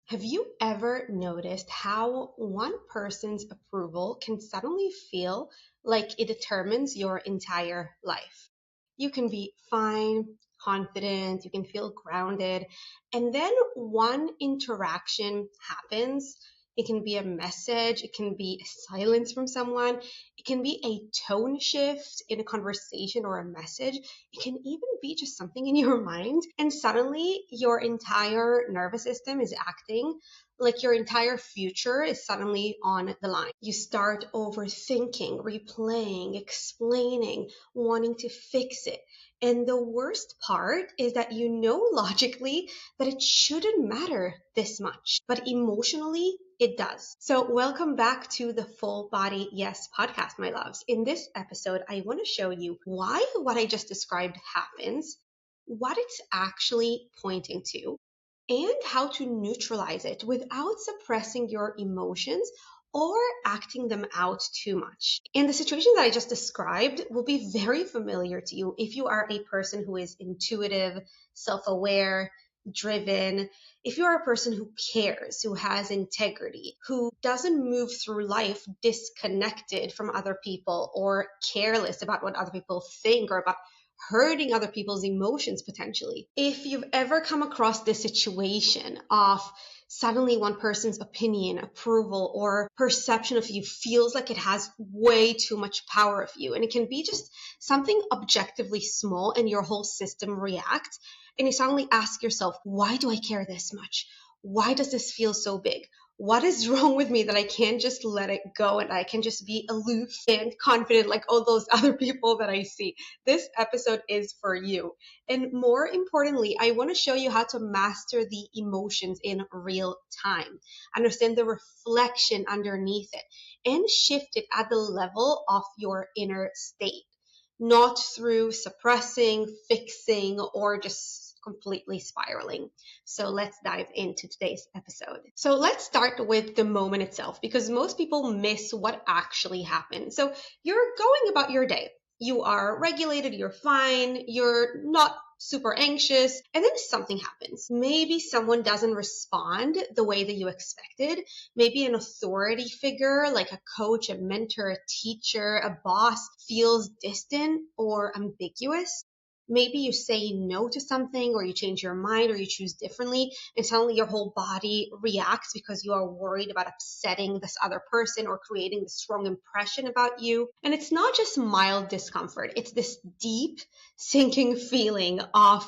Have you ever noticed how one person's approval can suddenly feel like it determines your entire life? You can be fine, confident, you can feel grounded, and then one interaction happens. It can be a message, it can be a silence from someone, it can be a tone shift in a conversation or a message. It can even be just something in your mind, and suddenly your entire nervous system is acting like your entire future is suddenly on the line. You start overthinking, replaying, explaining, wanting to fix it. And the worst part is that you know logically that it shouldn't matter this much, but emotionally it does. So welcome back to the Full Body Yes podcast, my loves. In this episode, I want to show you why what I just described happens, what it's actually pointing to, and how to neutralize it without suppressing your emotions or acting them out too much. And the situation that I just described will be very familiar to you if you are a person who is intuitive, self-aware, driven, if you are a person who cares, who has integrity, who doesn't move through life disconnected from other people or careless about what other people think or about hurting other people's emotions potentially. If you've ever come across this situation of suddenly one person's opinion, approval, or perception of you feels like it has way too much power of you, and it can be just something objectively small and your whole system reacts, and you suddenly ask yourself, why do I care this much? Why does this feel so big? What is wrong with me that I can't just let it go and I can just be aloof and confident like all those other people that I see? This episode is for you. And more importantly, I want to show you how to master the emotions in real time, understand the reflection underneath it, and shift it at the level of your inner state, not through suppressing, fixing, or just completely spiraling. So let's dive into today's episode. So let's start with the moment itself because most people miss what actually happened. So you're going about your day. You are regulated, you're fine, you're not super anxious, and then something happens. Maybe someone doesn't respond the way that you expected. Maybe an authority figure like a coach, a mentor, a teacher, a boss feels distant or ambiguous. Maybe you say no to something or you change your mind or you choose differently and suddenly your whole body reacts because you are worried about upsetting this other person or creating this strong impression about you. And it's not just mild discomfort. It's this deep sinking feeling of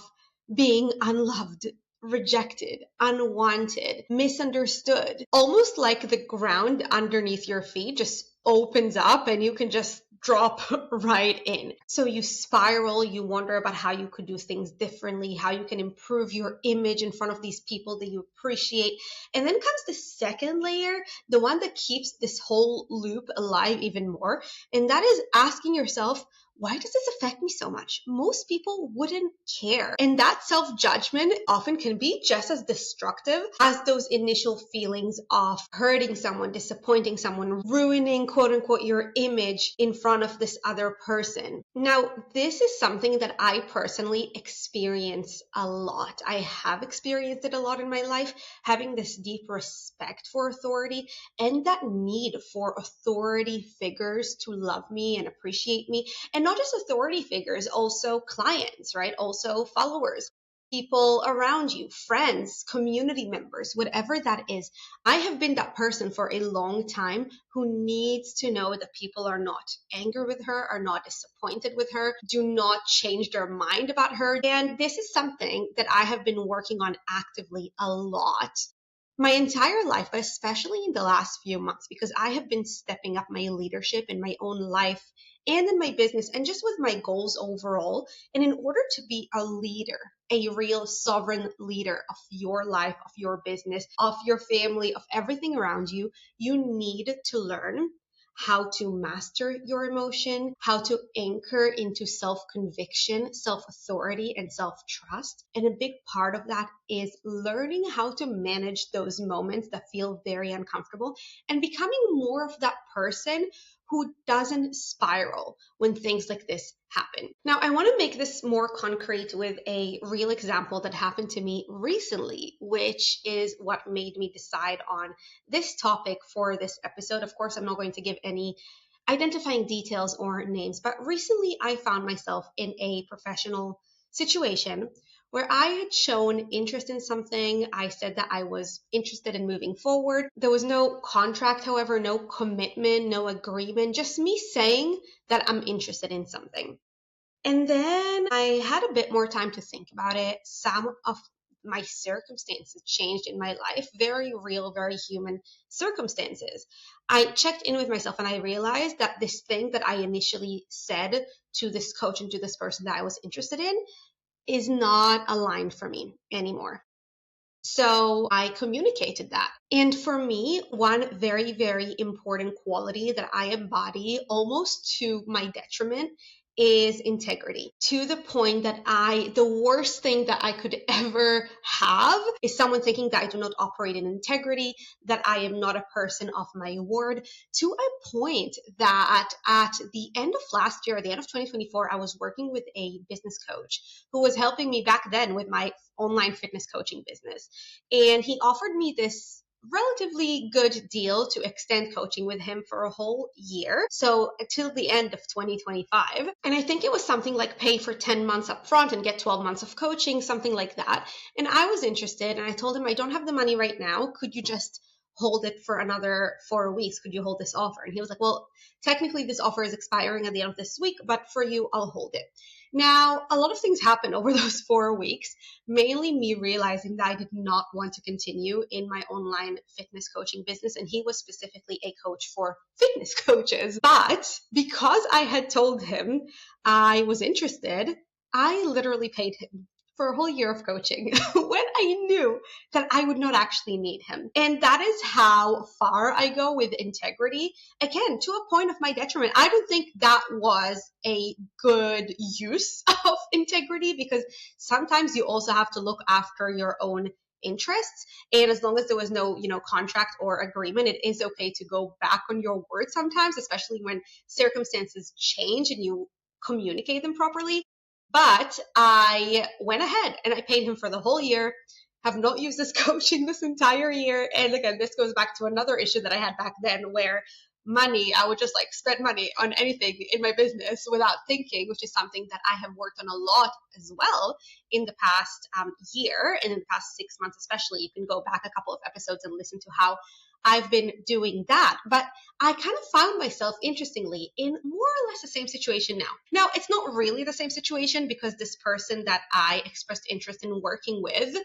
being unloved, rejected, unwanted, misunderstood, almost like the ground underneath your feet just opens up and you can just drop right in. So you spiral, you wonder about how you could do things differently, how you can improve your image in front of these people that you appreciate. And then comes the second layer, the one that keeps this whole loop alive even more. And that is asking yourself, why does this affect me so much? Most people wouldn't care. And that self-judgment often can be just as destructive as those initial feelings of hurting someone, disappointing someone, ruining quote unquote your image in front of this other person. Now, this is something that I personally experience a lot. I have experienced it a lot in my life, having this deep respect for authority and that need for authority figures to love me and appreciate me. And not just authority figures, also clients, right? Also followers, people around you, friends, community members, whatever that is. I have been that person for a long time who needs to know that people are not angry with her, are not disappointed with her, do not change their mind about her. And this is something that I have been working on actively a lot my entire life, but especially in the last few months, because I have been stepping up my leadership in my own life and in my business and just with my goals overall. And in order to be a leader, a real sovereign leader of your life, of your business, of your family, of everything around you, you need to learn how to master your emotion, how to anchor into self-conviction, self-authority, and self-trust. And a big part of that is learning how to manage those moments that feel very uncomfortable and becoming more of that person who doesn't spiral when things like this happen. Now, I want to make this more concrete with a real example that happened to me recently, which is what made me decide on this topic for this episode. Of course, I'm not going to give any identifying details or names, but recently I found myself in a professional situation where I had shown interest in something. I said that I was interested in moving forward. There was no contract, however, no commitment, no agreement, just me saying that I'm interested in something. And then I had a bit more time to think about it. Some of my circumstances changed in my life, very real, very human circumstances. I checked in with myself and I realized that this thing that I initially said to this coach and to this person that I was interested in is not aligned for me anymore. So I communicated that. And for me, one very, very important quality that I embody almost to my detriment is integrity, to the point that the worst thing that I could ever have is someone thinking that I do not operate in integrity, that I am not a person of my word, to a point that at the end of last year, at the end of 2024, I was working with a business coach who was helping me back then with my online fitness coaching business. And he offered me this relatively good deal to extend coaching with him for a whole year. So until the end of 2025. And I think it was something like pay for 10 months up front and get 12 months of coaching, something like that. And I was interested and I told him, I don't have the money right now. Could you just hold it for another 4 weeks? Could you hold this offer? And he was like, well, technically this offer is expiring at the end of this week, but for you, I'll hold it. Now, a lot of things happened over those 4 weeks, mainly me realizing that I did not want to continue in my online fitness coaching business. And he was specifically a coach for fitness coaches. But because I had told him I was interested, I literally paid him for a whole year of coaching when I knew that I would not actually need him. And that is how far I go with integrity. Again, to a point of my detriment. I don't think that was a good use of integrity, because sometimes you also have to look after your own interests. And as long as there was no, contract or agreement, it is okay to go back on your word sometimes, especially when circumstances change and you communicate them properly. But I went ahead and I paid him for the whole year, have not used this coaching this entire year. And again, this goes back to another issue that I had back then where I would just like spend money on anything in my business without thinking, which is something that I have worked on a lot as well in the past year and in the past 6 months, especially. You can go back a couple of episodes and listen to how I've been doing that. But I kind of found myself, interestingly, in more or less the same situation now. Now, it's not really the same situation because this person that I expressed interest in working with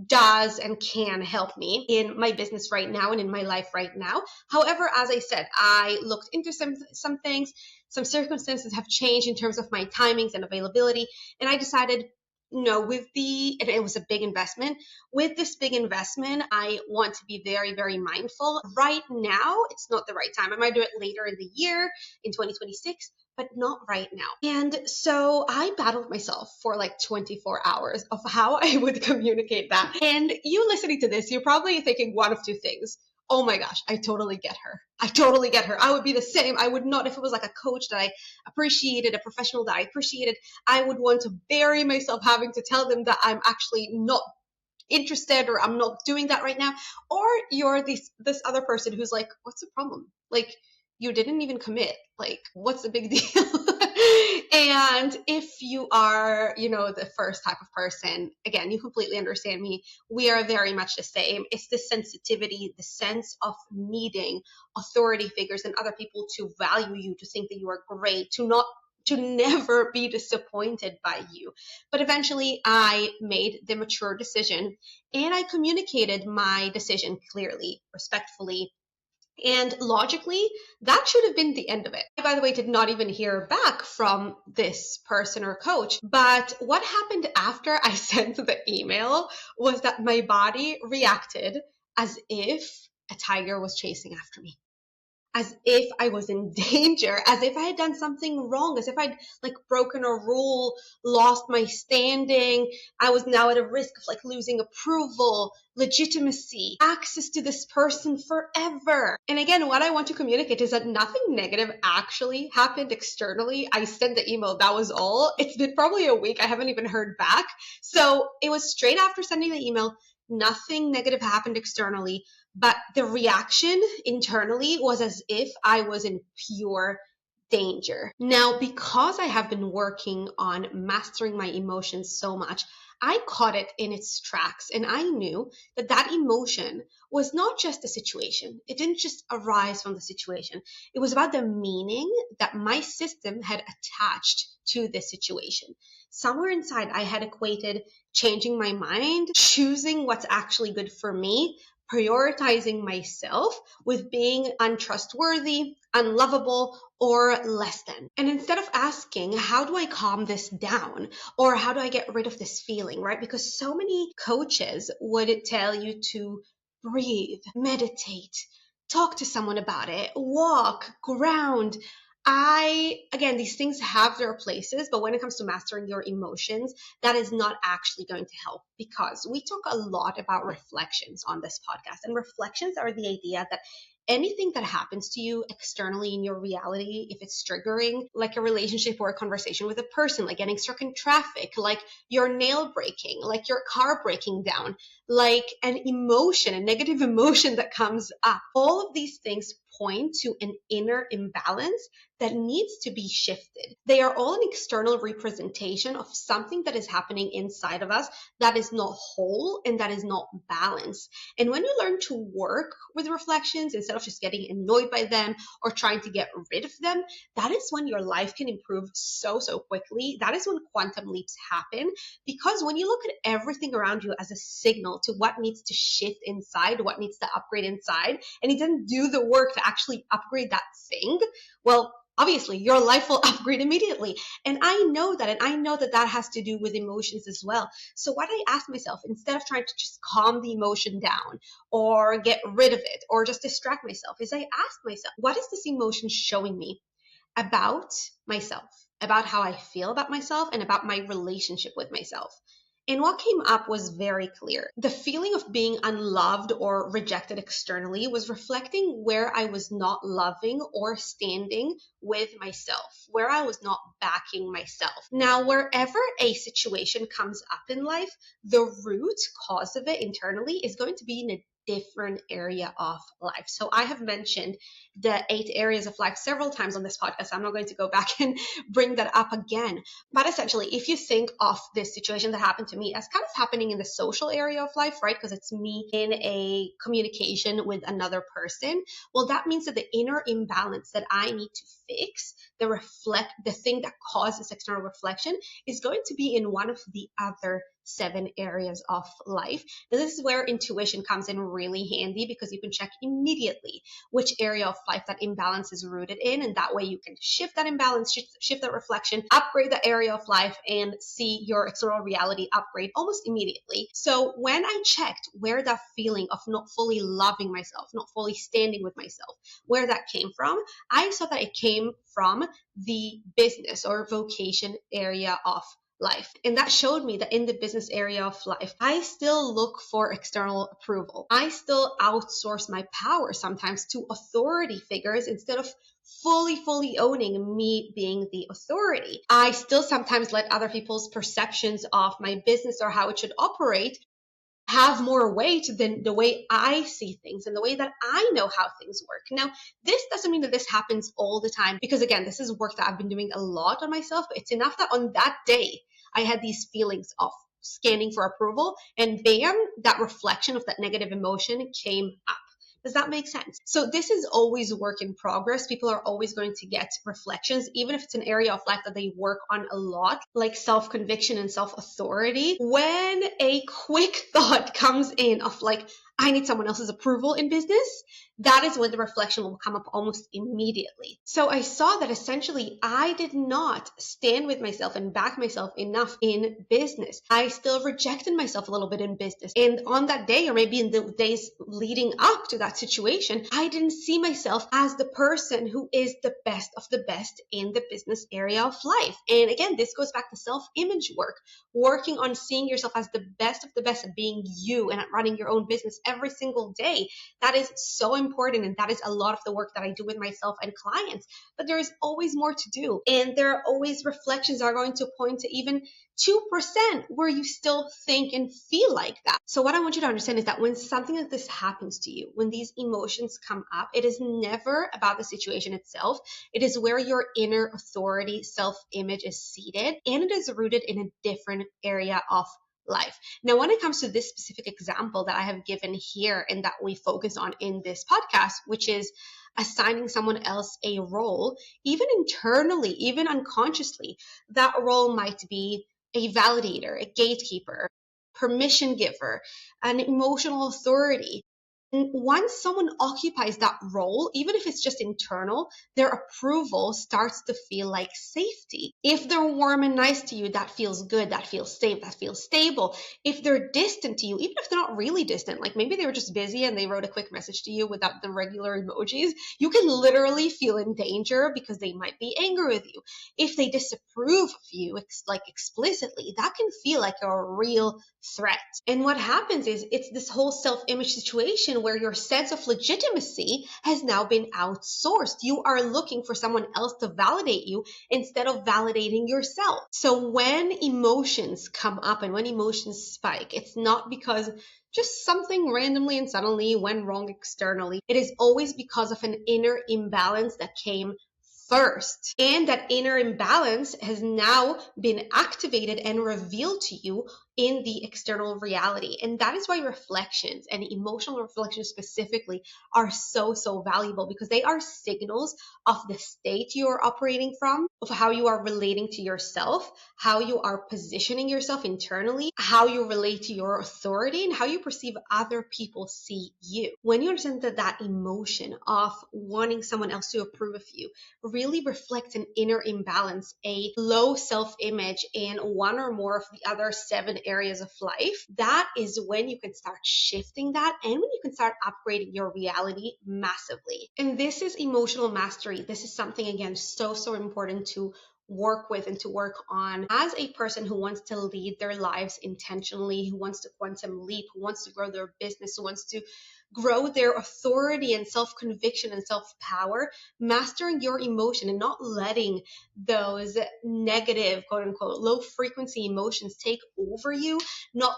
does and can help me in my business right now and in my life right now. However, as I said, I looked into some things. Some circumstances have changed in terms of my timings and availability, and I decided, no, and it was a big investment. With this big investment, I want to be very, very mindful. Right now, it's not the right time. I might do it later in the year, in 2026, but not right now. And so I battled myself for like 24 hours of how I would communicate that. And you listening to this, you're probably thinking one of two things. Oh my gosh, I totally get her. I totally get her. I would be the same. I would not, if it was like a coach that I appreciated, a professional that I appreciated, I would want to bury myself having to tell them that I'm actually not interested or I'm not doing that right now. Or you're this other person who's like, what's the problem? Like, you didn't even commit. Like, what's the big deal? And if you are, the first type of person, again, you completely understand me. We are very much the same. It's the sensitivity, the sense of needing authority figures and other people to value you, to think that you are great, to never be disappointed by you. But eventually I made the mature decision and I communicated my decision clearly, respectfully, and logically. That should have been the end of it. I, by the way, did not even hear back from this person or coach. But what happened after I sent the email was that my body reacted as if a tiger was chasing after me. as if I was in danger, as if I had done something wrong, as if I'd like broken a rule, lost my standing. I was now at a risk of like losing approval, legitimacy, access to this person forever. And again, what I want to communicate is that nothing negative actually happened externally. I sent the email, that was all. It's been probably a week. I haven't even heard back. So it was straight after sending the email. Nothing negative happened externally, but the reaction internally was as if I was in pure danger. Now, because I have been working on mastering my emotions so much, I caught it in its tracks, and I knew that that emotion was not just a situation. It didn't just arise from the situation. It was about the meaning that my system had attached to this situation. Somewhere inside, I had equated changing my mind, choosing what's actually good for me, prioritizing myself with being untrustworthy, unlovable, or less than. And instead of asking, how do I calm this down? Or how do I get rid of this feeling, right? Because so many coaches would tell you to breathe, meditate, talk to someone about it, walk, ground. Again, these things have their places, but when it comes to mastering your emotions, that is not actually going to help, because we talk a lot about reflections on this podcast. And reflections are the idea that anything that happens to you externally in your reality, if it's triggering, like a relationship or a conversation with a person, like getting stuck in traffic, like your nail breaking, like your car breaking down, like an emotion, a negative emotion that comes up, all of these things point to an inner imbalance that needs to be shifted. They are all an external representation of something that is happening inside of us that is not whole and that is not balanced. And when you learn to work with reflections instead of just getting annoyed by them or trying to get rid of them, that is when your life can improve so quickly. That is when quantum leaps happen, because when you look at everything around you as a signal to what needs to shift inside, what needs to upgrade inside, and it doesn't do the work to actually upgrade that thing, well, obviously your life will upgrade immediately. And I know that, and I know that that has to do with emotions as well. So what I asked myself, instead of trying to just calm the emotion down or get rid of it or just distract myself, is I asked myself, what is this emotion showing me about myself, about how I feel about myself, and about my relationship with myself? And what came up was very clear. The feeling of being unloved or rejected externally was reflecting where I was not loving or standing with myself, where I was not backing myself. Now, wherever a situation comes up in life, the root cause of it internally is going to be in a different area of life. So I have mentioned the 8 areas of life several times on this podcast. I'm not going to go back and bring that up again. But essentially, if you think of this situation that happened to me as kind of happening in the social area of life, right? Because it's me in a communication with another person. Well, that means that the inner imbalance that I need to fix, the thing that causes external reflection, is going to be in one of the other 7 areas of life. And this is where intuition comes in really handy, because you can check immediately which area of life that imbalance is rooted in. And that way you can shift that imbalance, shift that reflection, upgrade the area of life, and see your external reality upgrade almost immediately. So when I checked where that feeling of not fully loving myself, not fully standing with myself, where that came from, I saw that it came from the business or vocation area of life. And that showed me that in the business area of life, I still look for external approval. I still outsource my power sometimes to authority figures instead of fully owning me being the authority. I still sometimes let other people's perceptions of my business or how it should operate have more weight than the way I see things and the way that I know how things work. Now, this doesn't mean that this happens all the time, because again, this is work that I've been doing a lot on myself, but it's enough that on that day, I had these feelings of scanning for approval, and bam, that reflection of that negative emotion came up. Does that make sense? So this is always work in progress. People are always going to get reflections, even if it's an area of life that they work on a lot, like self-conviction and self-authority. When a quick thought comes in of like, I need someone else's approval in business, that is when the reflection will come up almost immediately. So I saw that essentially I did not stand with myself and back myself enough in business. I still rejected myself a little bit in business. And on that day, or maybe in the days leading up to that situation, I didn't see myself as the person who is the best of the best in the business area of life. And again, this goes back to self-image work, working on seeing yourself as the best of the best at being you and at running your own business every single day. That is so important, and that is a lot of the work that I do with myself and clients. But there is always more to do, and there are always reflections that are going to point to even 2% where you still think and feel like that. So what I want you to understand is that when something like this happens to you, when these emotions come up, it is never about the situation itself. It is where your inner authority, self-image is seated, and it is rooted in a different area of life. Now, when it comes to this specific example that I have given here and that we focus on in this podcast, which is assigning someone else a role, even internally, even unconsciously, that role might be a validator, a gatekeeper, permission giver, an emotional authority. And once someone occupies that role, even if it's just internal, their approval starts to feel like safety. If they're warm and nice to you, that feels good, that feels safe, that feels stable. If they're distant to you, even if they're not really distant, like maybe they were just busy and they wrote a quick message to you without the regular emojis, you can literally feel in danger because they might be angry with you. If they disapprove of you, like explicitly, that can feel like a real threat. And what happens is it's this whole self-image situation where your sense of legitimacy has now been outsourced. You are looking for someone else to validate you instead of validating yourself. So when emotions come up and when emotions spike, it's not because just something randomly and suddenly went wrong externally. It is always because of an inner imbalance that came first. And that inner imbalance has now been activated and revealed to you in the external reality. And that is why reflections and emotional reflections specifically are so, so valuable, because they are signals of the state you are operating from, of how you are relating to yourself, how you are positioning yourself internally, how you relate to your authority, and how you perceive other people see you. When you understand that that emotion of wanting someone else to approve of you really reflects an inner imbalance, a low self-image in one or more of the other 7 areas of life, that is when you can start shifting that and when you can start upgrading your reality massively. And this is emotional mastery. This is something, again, so, so important to work with and to work on as a person who wants to lead their lives intentionally, who wants to quantum leap, who wants to grow their business, who wants to grow their authority and self-conviction and self-power. Mastering your emotion and not letting those negative, quote unquote, low frequency emotions take over you, not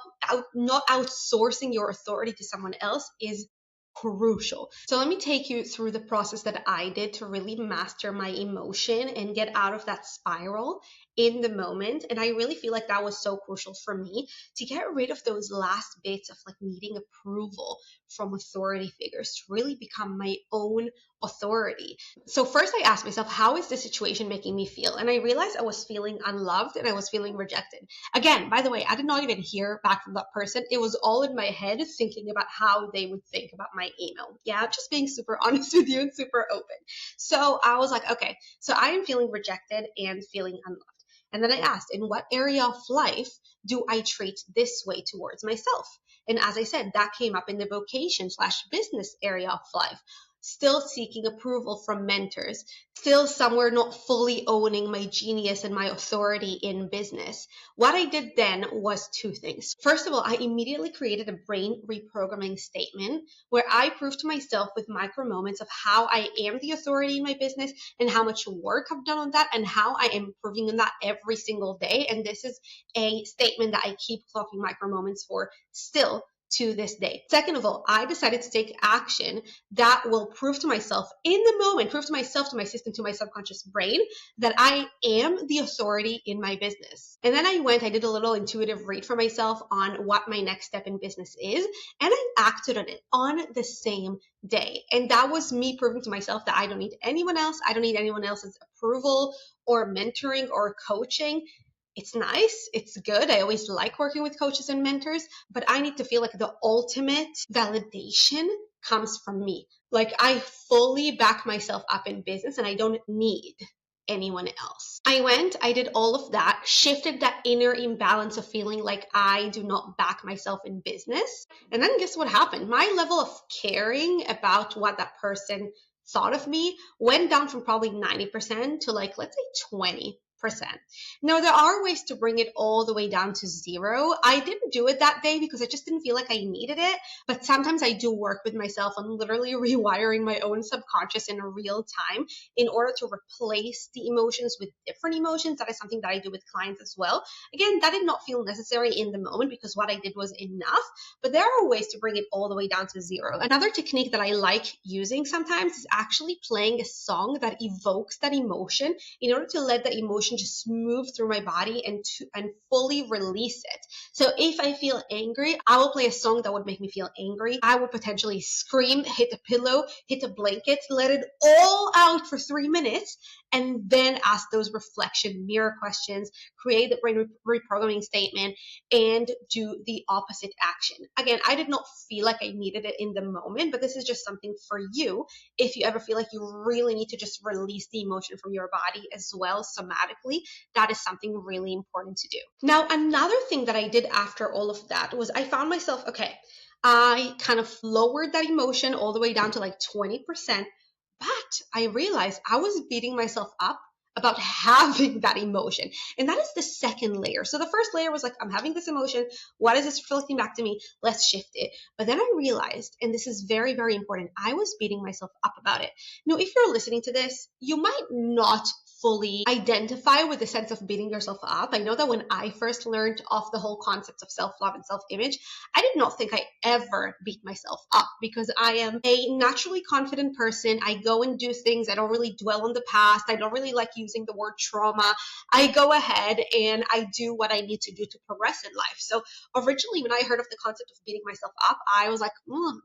outsourcing your authority to someone else is crucial. So let me take you through the process that I did to really master my emotion and get out of that spiral in the moment. And I really feel like that was so crucial for me to get rid of those last bits of like needing approval from authority figures to really become my own authority. So first I asked myself, how is this situation making me feel? And I realized I was feeling unloved and I was feeling rejected. Again, by the way, I did not even hear back from that person. It was all in my head thinking about how they would think about my email. Yeah, just being super honest with you and super open. So I was like, okay, so I am feeling rejected and feeling unloved. And then I asked, in what area of life do I treat this way towards myself? And as I said, that came up in the vocation/business area of life. Still seeking approval from mentors, still somewhere not fully owning my genius and my authority in business. What I did then was 2 things. First of all, I immediately created a brain reprogramming statement where I proved to myself with micro moments of how I am the authority in my business and how much work I've done on that and how I am improving on that every single day. And this is a statement that I keep clocking micro moments for still to this day. Second of all, I decided to take action that will prove to myself in the moment, prove to myself, to my system, to my subconscious brain that I am the authority in my business. And then I did a little intuitive read for myself on what my next step in business is, and I acted on it on the same day. And that was me proving to myself that I don't need anyone else. I don't need anyone else's approval or mentoring or coaching. It's nice, it's good. I always like working with coaches and mentors, but I need to feel like the ultimate validation comes from me. Like I fully back myself up in business and I don't need anyone else. I did all of that, shifted that inner imbalance of feeling like I do not back myself in business. And then guess what happened? My level of caring about what that person thought of me went down from probably 90% to like, let's say 20%. Now, there are ways to bring it all the way down to zero. I didn't do it that day because I just didn't feel like I needed it. But sometimes I do work with myself on literally rewiring my own subconscious in real time in order to replace the emotions with different emotions. That is something that I do with clients as well. Again, that did not feel necessary in the moment because what I did was enough, but there are ways to bring it all the way down to zero. Another technique that I like using sometimes is actually playing a song that evokes that emotion in order to let that emotion just move through my body and fully release it. So if I feel angry, I will play a song that would make me feel angry. I would potentially scream, hit a pillow, hit a blanket, let it all out for 3 minutes, and then ask those reflection mirror questions, create the brain reprogramming statement, and do the opposite action. Again, I did not feel like I needed it in the moment, but this is just something for you if you ever feel like you really need to just release the emotion from your body as well somatically. That is something really important to do. Now, another thing that I did after all of that was I found myself, okay, I kind of lowered that emotion all the way down to like 20%, but I realized I was beating myself up about having that emotion. And that is the second layer. So the first layer was like, I'm having this emotion. What is this reflecting back to me? Let's shift it. But then I realized, and this is very, very important, I was beating myself up about it. Now, if you're listening to this, you might not fully identify with the sense of beating yourself up. I know that when I first learned of the whole concept of self-love and self-image, I did not think I ever beat myself up because I am a naturally confident person. I go and do things. I don't really dwell on the past. I don't really like using the word trauma. I go ahead and I do what I need to do to progress in life. So originally when I heard of the concept of beating myself up, I was like,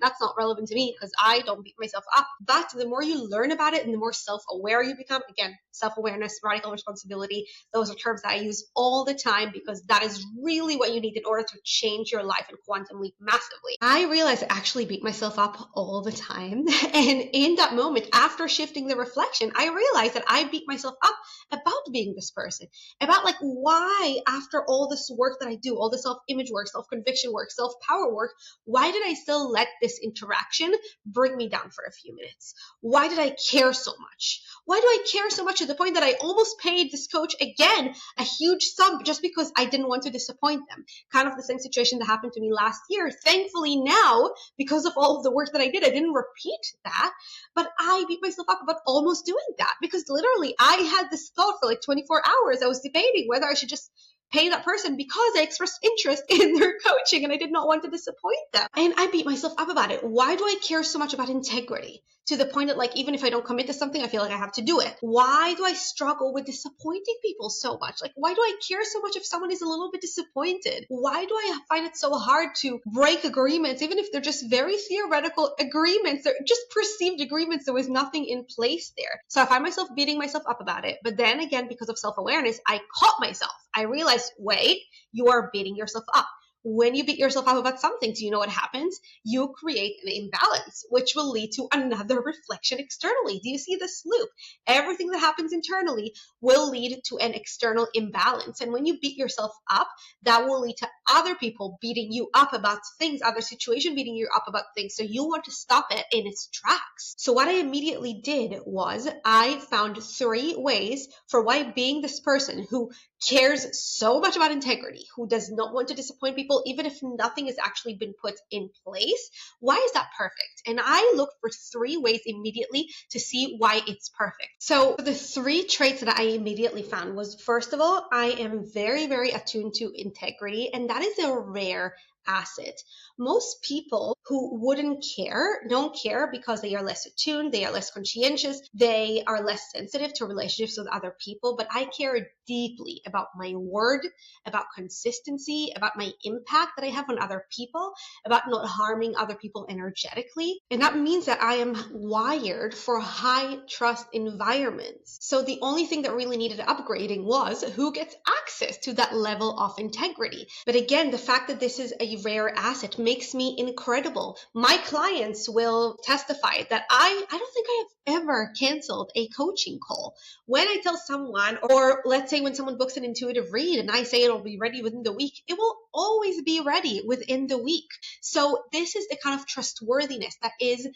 that's not relevant to me because I don't beat myself up. But the more you learn about it and the more self-aware you become, again, self-awareness, radical responsibility, those are terms that I use all the time because that is really what you need in order to change your life and quantum leap massively. I realized I actually beat myself up all the time. And in that moment, after shifting the reflection, I realized that I beat myself up about being this person, about like why after all this work that I do, all the self-image work, self-conviction work, self-power work, why did I still let this interaction bring me down for a few minutes? Why did I care so much? Why do I care so much to the point that I almost paid this coach again a huge sum just because I didn't want to disappoint them? Kind of the same situation that happened to me last year. Thankfully now, because of all of the work that I did, I didn't repeat that, but I beat myself up about almost doing that because literally I had this thought for like 24 hours. I was debating whether I should just pay that person because I expressed interest in their coaching and I did not want to disappoint them. And I beat myself up about it. Why do I care so much about integrity? To the point that like, even if I don't commit to something, I feel like I have to do it. Why do I struggle with disappointing people so much? Like, why do I care so much if someone is a little bit disappointed? Why do I find it so hard to break agreements, even if they're just very theoretical agreements? They're just perceived agreements. There was nothing in place there. So I find myself beating myself up about it. But then again, because of self-awareness, I caught myself. I realized, wait, you are beating yourself up. When you beat yourself up about something, do you know what happens? You create an imbalance, which will lead to another reflection externally. Do you see this loop? Everything that happens internally will lead to an external imbalance. And when you beat yourself up, that will lead to other people beating you up about things, other situations beating you up about things. So you want to stop it in its tracks. So what I immediately did was I found 3 ways for why being this person who cares so much about integrity, who does not want to disappoint people, even if nothing has actually been put in place, why is that perfect? And I looked for 3 ways immediately to see why it's perfect. So the 3 traits that I immediately found was, first of all, I am very, very attuned to integrity, and that is a rare asset. Most people who wouldn't care don't care because they are less attuned, they are less conscientious, they are less sensitive to relationships with other people. But I care deeply about my word, about consistency, about my impact that I have on other people, about not harming other people energetically. And that means that I am wired for high trust environments. So the only thing that really needed upgrading was who gets access to that level of integrity. But again, the fact that this is a rare asset makes me incredible. My clients will testify that I don't think I have ever canceled a coaching call. When I tell someone, or let's say when someone books an intuitive read and I say it'll be ready within the week, it will always be ready within the week. So this is the kind of trustworthiness that is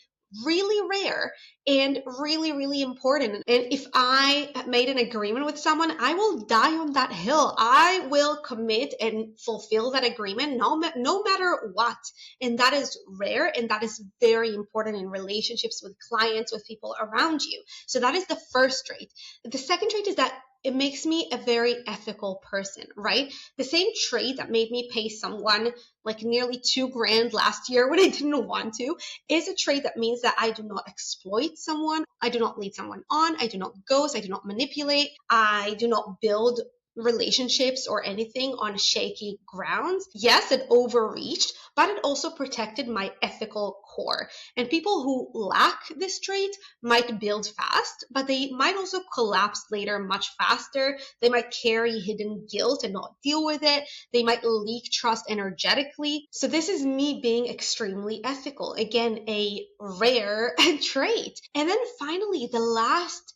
really rare and really, really important. And if I made an agreement with someone, I will die on that hill. I will commit and fulfill that agreement no matter what. And that is rare, and that is very important in relationships with clients, with people around you. So that is the first trait. The second trait is that it makes me a very ethical person, right? The same trait that made me pay someone like nearly $2,000 last year when I didn't want to is a trait that means that I do not exploit someone. I do not lead someone on. I do not ghost. I do not manipulate. I do not build relationships or anything on shaky grounds. Yes, it overreached, but it also protected my ethical core. And people who lack this trait might build fast, but they might also collapse later much faster. They might carry hidden guilt and not deal with it. They might leak trust energetically. So this is me being extremely ethical. Again, a rare trait. And then finally, the last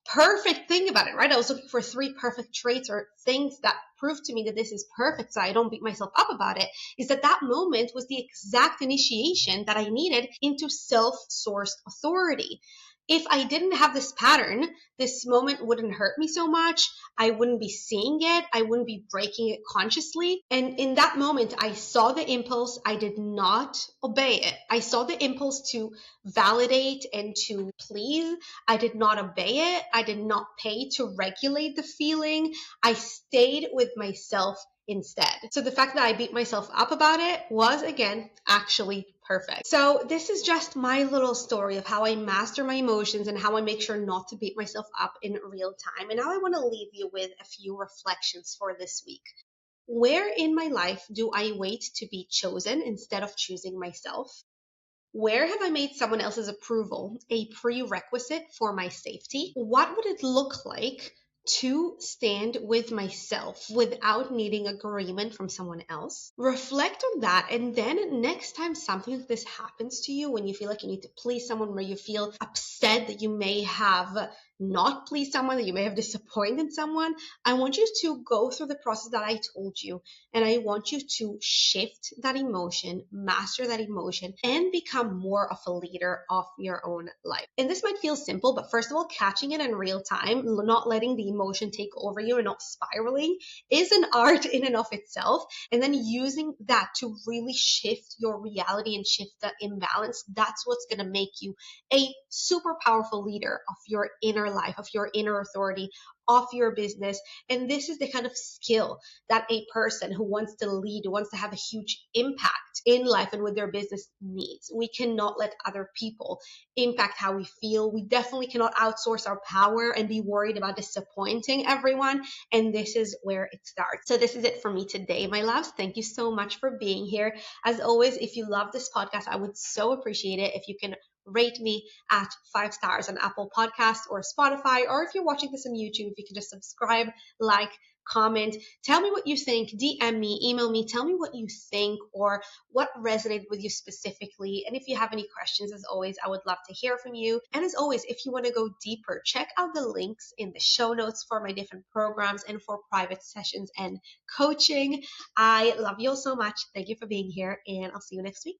perfect thing about it, right? I was looking for 3 perfect traits or things that prove to me that this is perfect so I don't beat myself up about it, is that moment was the exact initiation that I needed into self-sourced authority. If I didn't have this pattern, this moment wouldn't hurt me so much. I wouldn't be seeing it. I wouldn't be breaking it consciously. And in that moment, I saw the impulse. I did not obey it. I saw the impulse to validate and to please. I did not obey it. I did not pay to regulate the feeling. I stayed with myself instead. So the fact that I beat myself up about it was, again, actually perfect. So this is just my little story of how I master my emotions and how I make sure not to beat myself up in real time. And now I want to leave you with a few reflections for this week. Where in my life do I wait to be chosen instead of choosing myself? Where have I made someone else's approval a prerequisite for my safety? What would it look like to stand with myself without needing agreement from someone else? Reflect on that, and then next time something like this happens to you, when you feel like you need to please someone, where you feel upset that you may have not pleased someone, that you may have disappointed someone, I want you to go through the process that I told you, and I want you to shift that emotion, master that emotion, and become more of a leader of your own life. And this might feel simple, but first of all, catching it in real time, not letting the emotion take over you and not spiraling, is an art in and of itself. And then using that to really shift your reality and shift that imbalance, that's what's going to make you a super powerful leader of your inner life, of your inner authority, of your business. And this is the kind of skill that a person who wants to lead, who wants to have a huge impact in life and with their business needs. We cannot let other people impact how we feel. We definitely cannot outsource our power and be worried about disappointing everyone. And this is where it starts. So this is it for me today, my loves. Thank you so much for being here. As always, if you love this podcast, I would so appreciate it if you can rate me at 5 stars on Apple Podcasts or Spotify, or if you're watching this on YouTube, if you can just subscribe, like, comment, tell me what you think, DM me, email me, tell me what you think or what resonated with you specifically. And if you have any questions, as always, I would love to hear from you. And as always, if you want to go deeper, check out the links in the show notes for my different programs and for private sessions and coaching. I love you all so much. Thank you for being here, and I'll see you next week.